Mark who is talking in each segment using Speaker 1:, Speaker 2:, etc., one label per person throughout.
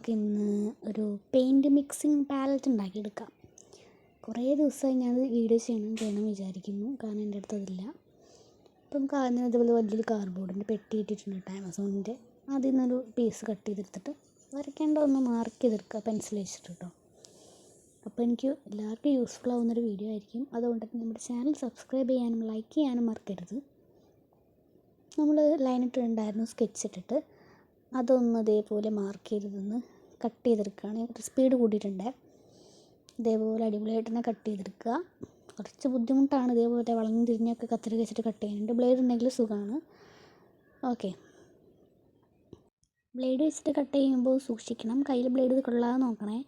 Speaker 1: നമുക്ക് ഇന്ന് ഒരു പെയിൻറ്റ് മിക്സിങ് പാലറ്റ് ഉണ്ടാക്കിയെടുക്കാം. കുറേ ദിവസമായി ഞാനത് വീഡിയോ ചെയ്യണം വിചാരിക്കുന്നു, കാരണം എൻ്റെ അടുത്ത് അതില്ല. അപ്പം നമുക്ക് ആദ്യം അതുപോലെ വലിയൊരു കാർഡ്ബോർഡിൻ്റെ പെട്ടി ഇട്ടിട്ടുണ്ട് കേട്ടോ, ആമസോണിൻ്റെ. അതിൽ നിന്നൊരു പീസ് കട്ട് ചെയ്തെടുത്തിട്ട് വരയ്ക്കേണ്ട ഒന്ന് മാർക്ക് ചെയ്തെടുക്കുക പെൻസിൽ വെച്ചിട്ട് കേട്ടോ. അപ്പോൾ എനിക്ക് എല്ലാവർക്കും യൂസ്ഫുൾ ആവുന്നൊരു വീഡിയോ ആയിരിക്കും. അതുകൊണ്ട് തന്നെ നമ്മുടെ ചാനൽ സബ്സ്ക്രൈബ് ചെയ്യാനും ലൈക്ക് ചെയ്യാനും മറക്കരുത്. നമ്മൾ ലൈൻ ഇട്ടിട്ടുണ്ടായിരുന്നു സ്കെച്ച് ഇട്ടിട്ട്, അതൊന്ന് ഇതേപോലെ മാർക്ക് ചെയ്തൊന്ന് കട്ട് ചെയ്തെടുക്കുകയാണ്. സ്പീഡ് കൂട്ടിയിട്ടുണ്ട്. ഇതേപോലെ അടിപൊളിയായിട്ട് തന്നെ കട്ട് ചെയ്തെടുക്കുക. കുറച്ച് ബുദ്ധിമുട്ടാണ് ഇതേപോലെ വളഞ്ഞ് തിരിഞ്ഞൊക്കെ കത്രിക വെച്ചിട്ട് കട്ട് ചെയ്യാനുണ്ട്. ബ്ലേഡ് ഉണ്ടെങ്കിൽ സുഖമാണ്. ഓക്കെ, ബ്ലേഡ് വെച്ചിട്ട് കട്ട് ചെയ്യുമ്പോൾ സൂക്ഷിക്കണം, കയ്യിൽ ബ്ലേഡ് കൊള്ളാതെ നോക്കണേ.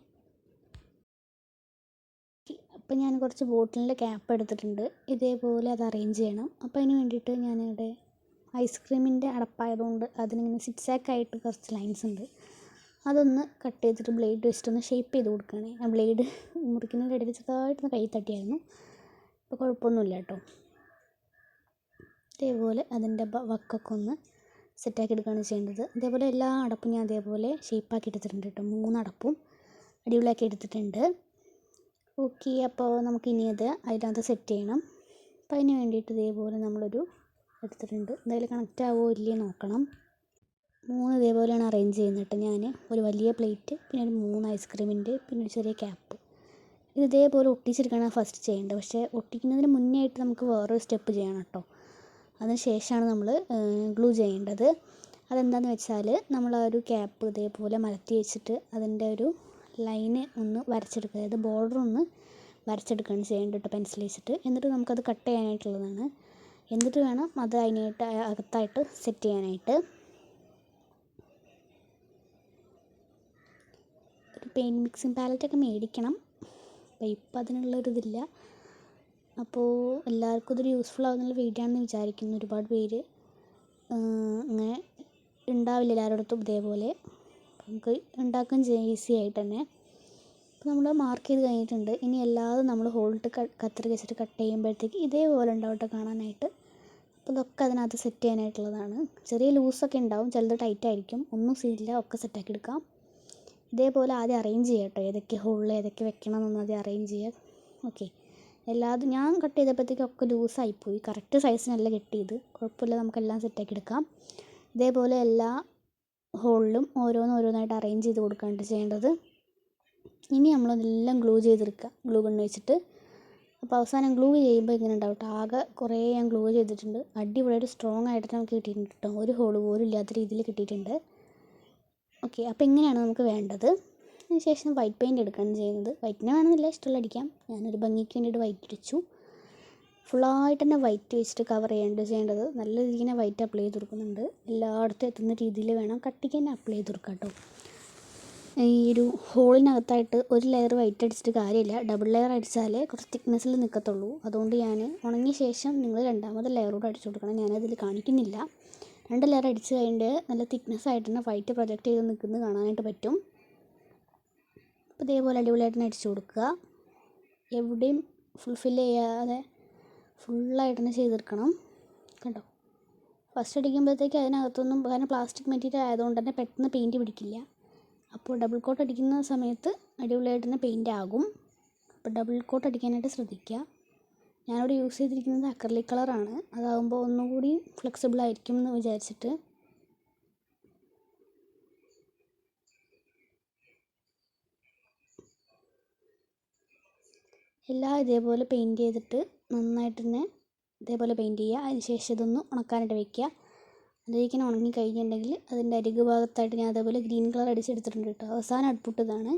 Speaker 1: അപ്പം ഞാൻ കുറച്ച് ബോട്ടിലിൻ്റെ ക്യാപ്പ് എടുത്തിട്ടുണ്ട്. ഇതേപോലെ അത് അറേഞ്ച് ചെയ്യണം. അപ്പോൾ അതിന് വേണ്ടിയിട്ട് ഞാനിവിടെ ഐസ്ക്രീമിൻ്റെ അടപ്പായതുകൊണ്ട് അതിനിങ്ങനെ സിക്സാക്കായിട്ട് കുറച്ച് ലൈൻസ് ഉണ്ട്. അതൊന്ന് കട്ട് ചെയ്തിട്ട് ബ്ലേഡ് വെച്ചിട്ടൊന്ന് ഷേപ്പ് ചെയ്ത് കൊടുക്കുകയാണ്. ആ ബ്ലേഡ് മുറിക്കുന്നതിൻ്റെ ഇടയിൽ ചെറുതായിട്ടൊന്ന് കൈ തട്ടിയായിരുന്നു. ഇപ്പോൾ കുഴപ്പമൊന്നുമില്ല കേട്ടോ. ഇതേപോലെ അതിൻ്റെ വക്കൊക്കെ ഒന്ന് സെറ്റാക്കി എടുക്കുകയാണ് ചെയ്യേണ്ടത്. ഇതേപോലെ എല്ലാ അടപ്പും ഞാൻ അതേപോലെ ഷേപ്പാക്കി എടുത്തിട്ടുണ്ട് കേട്ടോ. 3 അടപ്പും അടിപൊളിയാക്കി എടുത്തിട്ടുണ്ട്. ഓക്കെ, അപ്പോൾ നമുക്കിനി അത് അതിനകത്ത് സെറ്റ് ചെയ്യണം. അപ്പോൾ അതിന് വേണ്ടിയിട്ട് ഇതേപോലെ നമ്മളൊരു എടുത്തിട്ടുണ്ട്. എന്തായാലും കണക്റ്റ് ആവുമോ ഇല്ലേ നോക്കണം. 3 ഇതേപോലെയാണ് അറേഞ്ച് ചെയ്യുന്നത് കേട്ടോ. ഞാൻ ഒരു വലിയ പ്ലേറ്റ്, പിന്നെ ഒരു 3 ഐസ്ക്രീമിൻ്റെ, പിന്നെ ഒരു ചെറിയ ക്യാപ്പ്. ഇത് ഇതേപോലെ ഒട്ടിച്ചെടുക്കുകയാണ് ഫസ്റ്റ് ചെയ്യേണ്ടത്. പക്ഷേ ഒട്ടിക്കുന്നതിന് മുന്നേ ആയിട്ട് നമുക്ക് വേറൊരു സ്റ്റെപ്പ് ചെയ്യണം കേട്ടോ. അതിന് ശേഷമാണ് നമ്മൾ ഗ്ലൂ ചെയ്യേണ്ടത്. അതെന്താണെന്ന് വെച്ചാൽ നമ്മൾ ആ ഒരു ക്യാപ്പ് ഇതേപോലെ മലത്തി വെച്ചിട്ട് അതിൻ്റെ ഒരു ലൈന് ഒന്ന് വരച്ചെടുക്കുക, അതായത് ബോർഡർ ഒന്ന് വരച്ചെടുക്കുകയാണ് ചെയ്യേണ്ടത് കേട്ടോ പെൻസിൽ വെച്ചിട്ട്. എന്നിട്ട് നമുക്കത് കട്ട് ചെയ്യാനായിട്ടുള്ളതാണ്. എന്നിട്ട് വേണം അത് അതിനായിട്ട് അകത്തായിട്ട് സെറ്റ് ചെയ്യാനായിട്ട്. ഒരു പെയിൻറ്റ് മിക്സിങ് പാലറ്റൊക്കെ മേടിക്കണം. അപ്പോൾ ഇപ്പം അതിനുള്ളൊരിതില്ല. അപ്പോൾ എല്ലാവർക്കും ഇതൊരു യൂസ്ഫുൾ ആവുന്നുള്ള വീഡിയോ ആണെന്ന് വിചാരിക്കുന്നു. ഒരുപാട് പേര് അങ്ങനെ ഉണ്ടാവില്ല എല്ലാവരുടെ ഇതേപോലെ. നമുക്ക് ഉണ്ടാക്കുകയും ചെയ്യാം ഈസി ആയിട്ട് തന്നെ. അപ്പോൾ നമ്മൾ മാർക്ക് ചെയ്ത് കഴിഞ്ഞിട്ടുണ്ട്. ഇനി എല്ലാതും നമ്മൾ ഹോളിട്ട് കത്രിക വെച്ചിട്ട് കട്ട് ചെയ്യുമ്പോഴത്തേക്ക് ഇതേപോലെ ഉണ്ടാവും കേട്ടോ കാണാനായിട്ട്. അപ്പോൾ ഇതൊക്കെ അതിനകത്ത് സെറ്റ് ചെയ്യാനായിട്ടുള്ളതാണ്. ചെറിയ ലൂസൊക്കെ ഉണ്ടാവും, ചിലത് ടൈറ്റ് ആയിരിക്കും. ഒന്നും സീനില്ല, ഒക്കെ സെറ്റാക്കി എടുക്കാം. ഇതേപോലെ ആദ്യം അറേഞ്ച് ചെയ്യുക കേട്ടോ, ഏതൊക്കെ ഹോളിൽ ഏതൊക്കെ വെക്കണം എന്നൊന്നും ആദ്യം അറേഞ്ച് ചെയ്യുക. ഓക്കെ, എല്ലാതും ഞാൻ കട്ട് ചെയ്തപ്പോഴത്തേക്കും ഒക്കെ ലൂസായിപ്പോയി, കറക്റ്റ് സൈസിനല്ല കിട്ടിയത്. കുഴപ്പമില്ല, നമുക്കെല്ലാം സെറ്റാക്കി എടുക്കാം. ഇതേപോലെ എല്ലാ ഹോളിലും ഓരോന്നായിട്ട് അറേഞ്ച് ചെയ്ത് കൊടുക്കുകയാണ് ചെയ്യേണ്ടത്. ഇനി നമ്മളതെല്ലാം ഗ്ലൂ ചെയ്തെടുക്കുക ഗ്ലൂ ഗണ്ണ് വെച്ചിട്ട്. അപ്പോൾ അവസാനം ഗ്ലൂ ചെയ്യുമ്പോൾ ഇങ്ങനെ ഉണ്ടാവും കേട്ടോ. ആകെ കുറേ ഞാൻ ഗ്ലൂ ചെയ്തിട്ടുണ്ട്. അടിപൊളിയായിട്ട് സ്ട്രോങ് ആയിട്ട് നമുക്ക് കിട്ടിയിട്ടുണ്ട് കേട്ടോ. ഒരു ഹോൾ പോലും ഇല്ലാത്ത രീതിയിൽ കിട്ടിയിട്ടുണ്ട്. ഓക്കെ, അപ്പോൾ ഇങ്ങനെയാണ് നമുക്ക് വേണ്ടത്. അതിന് ശേഷം വൈറ്റ് പെയിൻറ്റ് എടുക്കുകയാണ് ചെയ്യുന്നത്. വൈറ്റിനെ വേണമെന്നില്ല, ഇഷ്ടമുള്ള അടിക്കാം. ഞാനൊരു ഭംഗിക്ക് വേണ്ടിയിട്ട് വൈറ്റ് അടിച്ചു. ഫുള്ളായിട്ട് തന്നെ വൈറ്റ് വെച്ചിട്ട് കവർ ചെയ്യേണ്ടത്. നല്ല രീതിയിൽ തന്നെ വൈറ്റ് അപ്ലൈ ചെയ്ത് കൊടുക്കുന്നുണ്ട്. എല്ലായിടത്തും എത്തുന്ന രീതിയിൽ വേണം കട്ടിക്ക് തന്നെ അപ്ലൈ ചെയ്ത് കൊടുക്കാം കേട്ടോ. ഈ ഒരു ഹോളിനകത്തായിട്ട് ഒരു ലെയർ വൈറ്റ് അടിച്ചിട്ട് കാര്യമില്ല, ഡബിൾ ലെയർ അടിച്ചാലേ കുറച്ച് തിക്നെസ്സിൽ നിൽക്കത്തുള്ളൂ. അതുകൊണ്ട് ഞാൻ ഉണങ്ങിയ ശേഷം നിങ്ങൾ രണ്ടാമത്തെ ലെയറോട് അടിച്ചു കൊടുക്കണം. ഞാനതിൽ കാണിക്കുന്നില്ല. 2 ലെയർ അടിച്ച് കഴിഞ്ഞിട്ട് നല്ല തിക്നെസ് ആയിട്ട് തന്നെ വൈറ്റ് പ്രൊജക്റ്റ് ചെയ്ത് നിൽക്കുന്നത് കാണാനായിട്ട് പറ്റും. അപ്പോൾ ഇതേപോലെ അടിപൊളിയായിട്ട് തന്നെ അടിച്ചു കൊടുക്കുക. എവിടെയും ഫുൾഫില്ല് ചെയ്യാതെ ഫുള്ളായിട്ട് തന്നെ ചെയ്തെടുക്കണം കേട്ടോ. ഫസ്റ്റ് അടിക്കുമ്പോഴത്തേക്ക് അതിനകത്തൊന്നും, കാരണം പ്ലാസ്റ്റിക് മെറ്റീരിയൽ ആയതുകൊണ്ട് തന്നെ പെട്ടെന്ന് പെയിൻറ്റ് പിടിക്കില്ല. അപ്പോൾ ഡബിൾ കോട്ട് അടിക്കുന്ന സമയത്ത് അടിപൊളിയായിട്ട് തന്നെ പെയിൻ്റ് ആകും. അപ്പോൾ ഡബിൾ കോട്ട് അടിക്കാനായിട്ട് ശ്രദ്ധിക്കുക. ഞാനിവിടെ യൂസ് ചെയ്തിരിക്കുന്നത് അക്രലിക് കളറാണ്. അതാകുമ്പോൾ ഒന്നുകൂടി ഫ്ലെക്സിബിൾ ആയിരിക്കും എന്ന് വിചാരിച്ചിട്ട്. എല്ലാം ഇതേപോലെ പെയിൻറ്റ് ചെയ്തിട്ട് നന്നായിട്ട് തന്നെ ഇതേപോലെ പെയിൻറ്റ് ചെയ്യുക. അതിന് ശേഷം ഇതൊന്ന് ഉണക്കാനായിട്ട് വയ്ക്കുക. അതിലേക്കിനെ ഉണങ്ങി കഴിഞ്ഞിട്ടുണ്ടെങ്കിൽ അതിൻ്റെ അരികു ഭാഗത്തായിട്ട് ഞാൻ അതേപോലെ ഗ്രീൻ കളർ അടിച്ചെടുത്തിട്ടുണ്ട് കേട്ടോ. അവസാനം ഔട്ട്പുട്ട് ഇതാണ്.